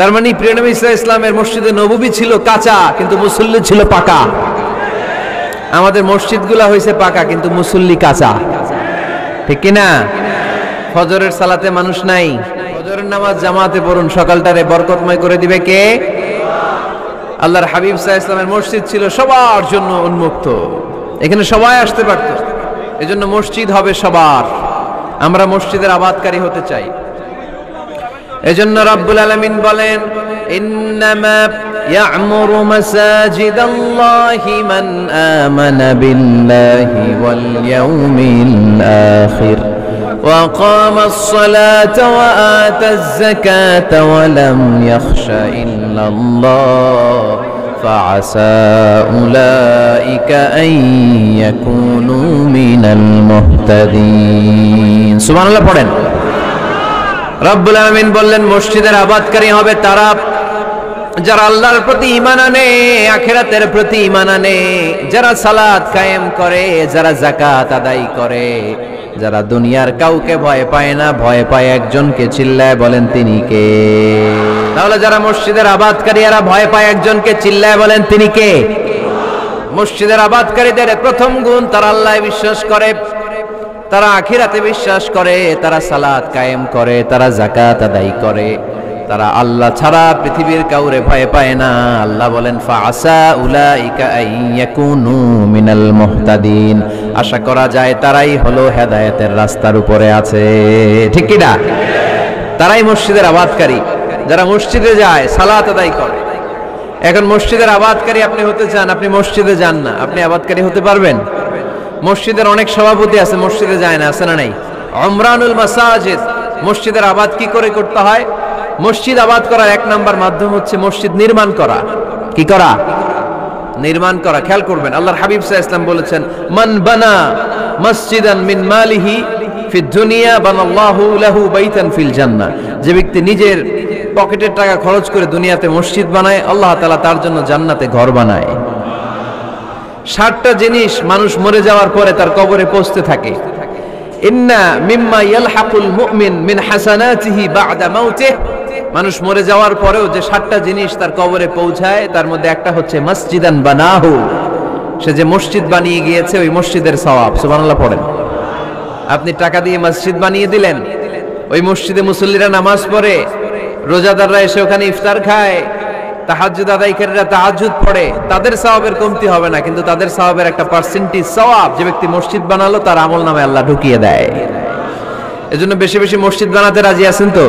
তার মানে প্রিয় নবী সাল্লাল্লাহু আলাইহি ইসলামের মসজিদে নববী ছিল কাঁচা কিন্তু মুসল্লি ছিল পাকা। আমাদের মসজিদগুলো হয়েছে পাকা কিন্তু মুসল্লি কাঁচা, ঠিক কি না? ফজরের সালাতে মানুষ নাই, ফজরের নামাজ জামাতে পড়ুন, সকালটারে বরকতময় করে দিবে কে? আল্লাহর হাবিব সাল্লাল্লাহু আলাইহি ইসলামের মসজিদ ছিল সবার জন্য উন্মুক্ত, এখানে সবাই আসতে পারত। এজন্য মসজিদ হবে সবার। আমরা মসজিদের আবাদকারী হতে চাই। এজন্য রব্বুল আলামিন বলেন, ইন্নামা ইয়া'মুরু মাসাজিদাল্লাহি মান আমানা বিল্লাহি ওয়াল ইয়াউমিল আখির ওয়া কামাস সালাতা ওয়া আতাজ যাকাতা ওয়া লাম ইয়াখশা ইল্লাল্লাহ ফাআসা উলাইকা আন ইয়াকুনু মিনাল মুহতাদিন। সুবহানাল্লাহ পড়েন। রব্বুল আলামিন বললেন, মসজিদের আবাদকারী হবে তারা যারা আল্লাহর প্রতি ঈমান আনে, আখিরাতের প্রতি ঈমান আনে, যারা সালাত কায়েম করে, যারা যাকাত আদায় করে, যারা দুনিয়ার কাউকে ভয় পায় না, ভয় পায় একজনকে। চিল্লায় বলেন তিনি কে? তাহলে যারা মসজিদের আবাদকারী এরা ভয় পায় একজনকে, চিল্লায় বলেন তিনি কে? মসজিদের আবাদকারীদের প্রথম গুণ, তারা আল্লাহয় বিশ্বাস করে, তারা আখিরাতে বিশ্বাস করে, তারা সালাত কায়েম করে, তারা যাকাত আদায় করে, তারা আল্লাহ ছাড়া পৃথিবীর কাউরে ভয় পায় না। আল্লাহ বলেন, ফাআসা উলাইকা আইয়াকুনু মিনাল মুহতাদিন। আশা করা যায় তারাই হলো হেদায়েতের রাস্তার উপরে আছে, ঠিক কি না? তারাই মসজিদের আবাদকারী, যারা মসজিদে যায়, সালাত আদায় করে। এখন মসজিদের আবাদকারী আপনি হতে চান, আপনি মসজিদে যান না, আপনি আবাদকারী হতে পারবেন? মসজিদের অনেক সভাপতি আছে, মসজিদে যায় না, আছে না নাই? উমরানুল মাসাজিদ, মসজিদের আবাদ কি করে করতে হয়? মসজিদ আবাদ করার এক নাম্বার মাধ্যম হচ্ছে মসজিদ নির্মাণ করা। কি করা? নির্মাণ করা। খেয়াল করবেন, আল্লাহর হাবিব সাল্লাল্লাহু আলাইহি ওয়াসাল্লাম বলেছেন, মান বানা মসজিদান মিন মালিহি ফিদ দুনিয়া বানাল্লাহু লাহু বাইতান ফিল জান্নাহ। যে ব্যক্তি নিজের পকেটের টাকা খরচ করে দুনিয়াতে মসজিদ বানায়, আল্লাহ তাআলা তার জন্য জান্নাতে ঘর বানায়। 60টা জিনিস মানুষ মরে যাওয়ার পরে তার কবরে পৌঁছতে থাকে। ইন্না মিম্মা ইয়ালহাকুল মুমিন মিন হাসানাতিহি বা'দা মাউতিহি। মানুষ মরে যাওয়ার পরেও যে 60টা জিনিস তার কবরে পৌঁছায়, তার মধ্যে একটা হচ্ছে মসজিদান বানাহু। সে যে মসজিদ বানিয়ে গিয়েছে, ওই মসজিদের সওয়াব। সুবহানাল্লাহ পড়েন। আপনি টাকা দিয়ে মসজিদ বানিয়ে দিলেন, ওই মসজিদে মুসল্লিরা নামাজ পড়ে, রোজাদাররা এসে ওখানে ইফতার খায়, তাহাজ্জুদ আদায়কারীরা তাহাজ্জুদ পড়ে, তাদের সওয়াবের কমতি হবে না, কিন্তু তাদের সওয়াবের একটা পার্সেন্টেজ সওয়াব যে ব্যক্তি মসজিদ বানালো তার আমলনামায় আল্লাহ ঢুকিয়ে দেয়। এজন্য বেশি বেশি মসজিদ বানাতে রাজি আছেন তো?